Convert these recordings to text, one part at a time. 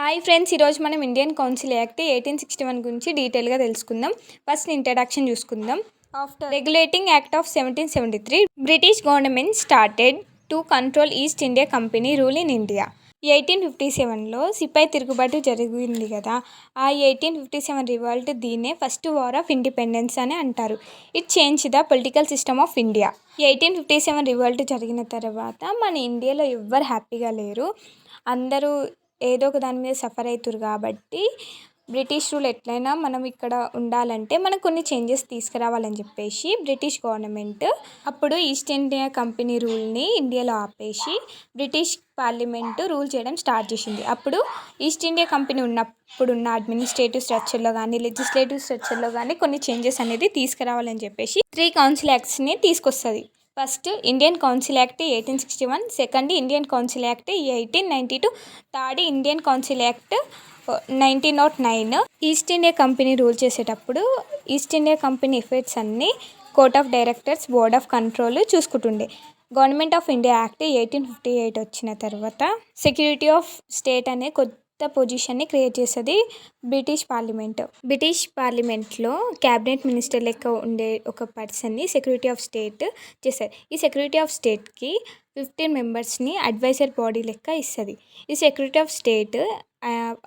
Hi friends, ఈరోజు మనం Indian Council Act 1861 గురించి డీటెయిల్గా తెలుసుకుందాం. ఫస్ట్ ఇంట్రడక్షన్ చూసుకుందాం. After Regulating Act of 1773, British government started to control East India Company rule in India. 1857లో సిపాయి తిరుగుబాటు జరిగింది కదా, ఆ 1857 రివాల్ట్ దీన్నే ఫస్ట్ వార్ ఆఫ్ ఇండిపెండెన్స్ అని అంటారు. It change the political system of India. 1857 revolt జరిగిన తర్వాత మన ఇండియాలో ఎవ్వరు హ్యాపీగా లేరు. అందరూ ఏదో ఒక దాని మీద సఫర్ అవుతారు. కాబట్టి బ్రిటిష్ రూల్ ఎట్లయినా మనం ఇక్కడ ఉండాలంటే మనం కొన్ని చేంజెస్ తీసుకురావాలని చెప్పేసి బ్రిటిష్ గవర్నమెంట్ అప్పుడు ఈస్ట్ ఇండియా కంపెనీ రూల్ని ఇండియాలో ఆపేసి బ్రిటిష్ పార్లమెంట్ రూల్ చేయడం స్టార్ట్ చేసింది. అప్పుడు ఈస్ట్ ఇండియా కంపెనీ ఉన్నప్పుడున్న అడ్మినిస్ట్రేటివ్ స్ట్రక్చర్లో కానీ లెజిస్లేటివ్ స్ట్రక్చర్లో కానీ కొన్ని చేంజెస్ అనేది తీసుకురావాలని చెప్పేసి 3 కౌన్సిల్ యాక్ట్స్ని తీసుకొస్తుంది. First Indian Council Act 1861, second Indian Council Act 1892, third Indian Council Act 1909. East India Company rule చేసేటప్పుడు ఈస్ట్ ఇండియా కంపెనీ ఎఫెక్ట్స్ అన్నీ Court of Directors, Board of Control చూసుకుంటుండే. గవర్నమెంట్ ఆఫ్ ఇండియా యాక్ట్ 1858 వచ్చిన తర్వాత security of state అనే కొత్త పొజిషన్ని create చేస్తుంది British Parliament. British పార్లమెంట్లో క్యాబినెట్ మినిస్టర్ లెక్క ఉండే ఒక పర్సన్ని సెక్యూరిటీ ఆఫ్ స్టేట్ చేస్తారు. ఈ సెక్యూరిటీ ఆఫ్ స్టేట్కి 15 మెంబర్స్ని అడ్వైజర్ బాడీ లెక్క ఇస్తుంది. ఈ సెక్యూరిటీ ఆఫ్ స్టేట్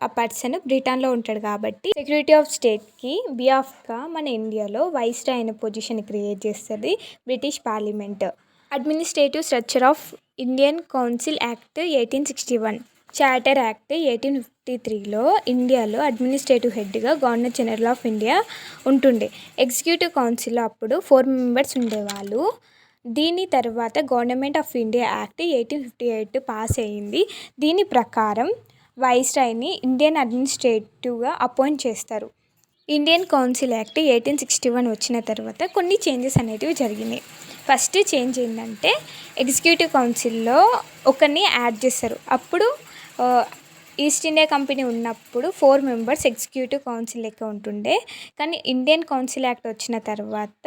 ఆ పర్సన్ బ్రిటన్లో ఉంటాడు కాబట్టి సెక్యూరిటీ ఆఫ్ స్టేట్కి బిహాఫ్గా మన ఇండియాలో వైస్రాయ్ అనే పొజిషన్ క్రియేట్ చేస్తుంది British Parliament. Administrative structure of Indian Council Act 1861. Charter Act 1853లో ఇండియాలో అడ్మినిస్ట్రేటివ్ హెడ్గా గవర్నర్ జనరల్ ఆఫ్ ఇండియా ఉంటుండే. ఎగ్జిక్యూటివ్ కౌన్సిల్లో అప్పుడు 4 మెంబర్స్ ఉండేవాళ్ళు. దీని తర్వాత Government of India Act 1858 pass అయ్యింది. దీని ప్రకారం వైస్రాయ్ని ఇండియన్ అడ్మినిస్ట్రేటివ్గా అపాయింట్ చేస్తారు. ఇండియన్ కౌన్సిల్ యాక్ట్ 1861 వచ్చిన తర్వాత కొన్ని చేంజెస్ అనేటివి జరిగినాయి. ఫస్ట్ చేంజ్ ఏంటంటే ఎగ్జిక్యూటివ్ కౌన్సిల్లో ఒకరిని యాడ్ చేస్తారు. అప్పుడు ఈస్ట్ ఇండియా కంపెనీ ఉన్నప్పుడు 4 మెంబర్స్ ఎగ్జిక్యూటివ్ కౌన్సిల్ లెక్క ఉంటుండే. కానీ ఇండియన్ కౌన్సిల్ యాక్ట్ వచ్చిన తర్వాత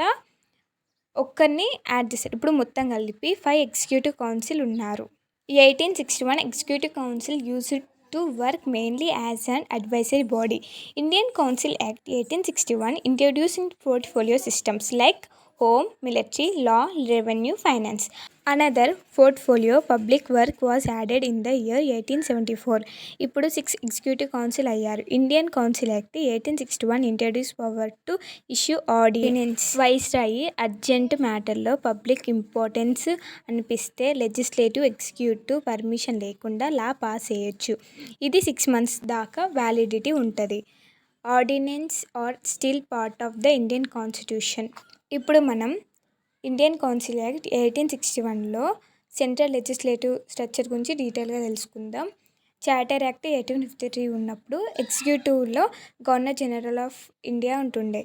ఒక్కరిని యాడ్ చేస్తారు. ఇప్పుడు మొత్తం కలిపి 5 ఎగ్జిక్యూటివ్ కౌన్సిల్ ఉన్నారు. 1861 executive council used to work mainly as an advisory body. Indian Council Act 1861 introducing portfolio systems like home, military, law, revenue, finance. Another portfolio public work was added in the year 1874. ఇప్పుడు 6 executive council అయ్యారు. Indian Council Act 1861 introduce power to issue ordinance. Viceroy urgent మ్యాటర్లో public importance అనిపిస్తే legislative, executive permission లేకుండా law pass చేయొచ్చు. ఇది 6 months దాకా validity ఉంటుంది. Ordinance are still part of the Indian Constitution. ఇప్పుడు మనం ఇండియన్ కౌన్సిల్ యాక్ట్ 1861లో సెంట్రల్ లెజిస్లేటివ్ స్ట్రక్చర్ గురించి డీటెయిల్గా తెలుసుకుందాం. చార్టర్ యాక్ట్ 1853 ఉన్నప్పుడు ఎగ్జిక్యూటివ్లో గవర్నర్ జనరల్ ఆఫ్ ఇండియా ఉంటుండే.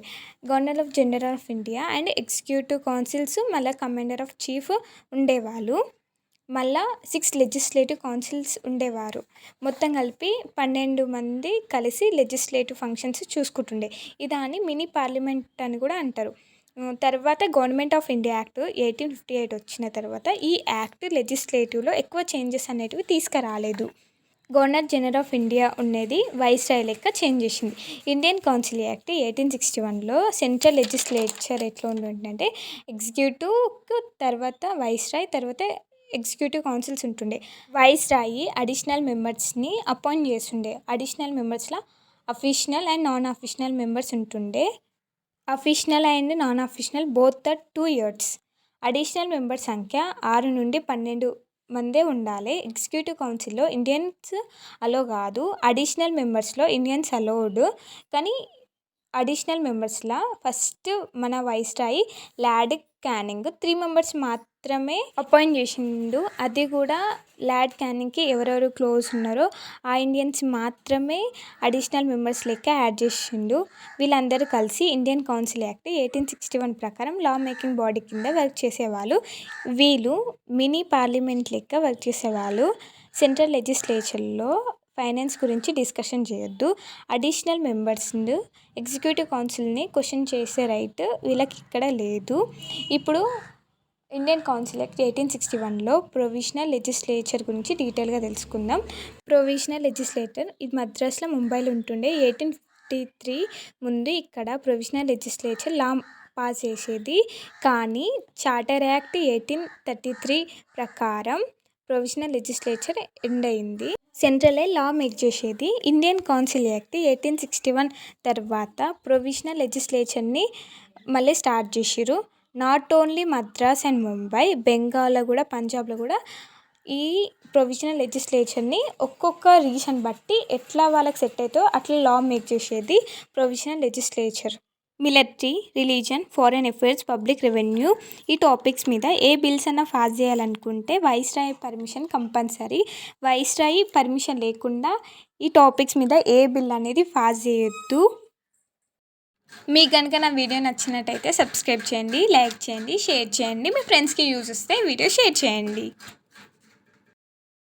Governor of General of India and executive councils మళ్ళీ కమాండర్ ఆఫ్ చీఫ్ ఉండేవాళ్ళు. మళ్ళా 6 లెజిస్లేటివ్ కౌన్సిల్స్ ఉండేవారు. మొత్తం కలిపి 12 మంది కలిసి లెజిస్లేటివ్ ఫంక్షన్స్ చూసుకుంటుండే. ఇదాన్ని మినీ పార్లమెంట్ అని కూడా అంటారు. తర్వాత గవర్నమెంట్ ఆఫ్ ఇండియా యాక్ట్ 1858 వచ్చిన తర్వాత ఈ యాక్ట్ లెజిస్లేటివ్లో ఎక్కువ చేంజెస్ అనేటివి తీసుకురాలేదు. గవర్నర్ జనరల్ ఆఫ్ ఇండియా ఉండేది వైస్రాయ్ లెక్క చేంజ్ చేసింది. ఇండియన్ కౌన్సిల్ యాక్ట్ 1861లో సెంట్రల్ లెజిస్లేచర్ ఎట్లా ఉంటుందంటే ఎగ్జిక్యూటివ్ తర్వాత వైస్రాయ్ తర్వాత ఎగ్జిక్యూటివ్ కౌన్సిల్స్ ఉంటుండే. వైస్రాయి అడిషనల్ మెంబర్స్ని అపాయింట్ చేస్తుండే. అడిషనల్ మెంబర్స్లో official and non official members ఉంటుండే. Official and non official both the 2 years. Additional member సంఖ్య 6 నుండి 12 మందే ఉండాలి. ఎగ్జిక్యూటివ్ కౌన్సిల్లో ఇండియన్స్ అలో కాదు. అడిషనల్ మెంబర్స్లో ఇండియన్స్ అలౌడ్. కానీ అడిషనల్ మెంబర్స్లో ఫస్ట్ మన వైస్రాయి లార్డ్ క్యానింగ్ 3 మెంబర్స్ మాత్రమే అపాయింట్ చేసిండు. అది కూడా లార్డ్ క్యానింగ్కి ఎవరెవరు క్లోజ్ ఉన్నారో ఆ ఇండియన్స్ మాత్రమే అడిషనల్ మెంబర్స్ లెక్క యాడ్ చేసిండు. వీళ్ళందరూ కలిసి ఇండియన్ కౌన్సిల్ యాక్ట్ 1861 ప్రకారం లా మేకింగ్ బాడీ కింద వర్క్ చేసేవాళ్ళు. వీళ్ళు మినీ పార్లమెంట్ లెక్క వర్క్ చేసేవాళ్ళు. సెంట్రల్ లెజిస్లేచర్లో ఫైనాన్స్ గురించి డిస్కషన్ చేయొద్దు. అడిషనల్ మెంబర్స్ ఎగ్జిక్యూటివ్ కౌన్సిల్ని క్వశ్చన్ చేసే రైట్ వీళ్ళకి ఇక్కడ లేదు. ఇప్పుడు ఇండియన్ కౌన్సిల్ యాక్ట్ 1861లో ప్రొవిజనల్ లెజిస్లేచర్ గురించి డీటెయిల్గా తెలుసుకుందాం. ప్రొవిజనల్ లెజిస్లేటర్ ఇది మద్రాస్లో, ముంబైలో ఉంటుండే. 1853 ముందు ఇక్కడ ప్రొవిజనల్ లెజిస్లేచర్ లా పాస్ చేసేది. కానీ చార్టర్ యాక్ట్ 1833 ప్రకారం ప్రొవిజనల్ లెజిస్లేచర్ ఎండ్ అయింది. సెంట్రలే లా మేక్ చేసేది. ఇండియన్ కౌన్సిల్ యాక్ట్ 1861 తర్వాత ప్రొవిజనల్ లెజిస్లేచర్ని మళ్ళీ స్టార్ట్ చేసిర్రు. Not only Madras and Mumbai, బెంగాల్లో కూడా, పంజాబ్లో కూడా ఈ ప్రొవిజనల్ లెజిస్లేచర్ని ఒక్కొక్క రీజన్ బట్టి ఎట్లా వాళ్ళకి సెట్ అవుతుందో అట్లా లా మేక్ చేసేది provisional legislature. Military, religion, foreign affairs, public revenue ఈ టాపిక్స్ మీద ఏ బిల్స్ అన్నా పాస్ చేయాలనుకుంటే viceroy permission compulsory. Viceroy permission లేకుండా ఈ టాపిక్స్ మీద ఏ బిల్ అనేది పాస్ చేయొద్దు. మీకు కనుక నా వీడియో నచ్చినట్టయితే సబ్స్క్రైబ్ చేయండి, లైక్ చేయండి, షేర్ చేయండి. మీ ఫ్రెండ్స్కి యూజ్ వస్తే వీడియో షేర్ చేయండి.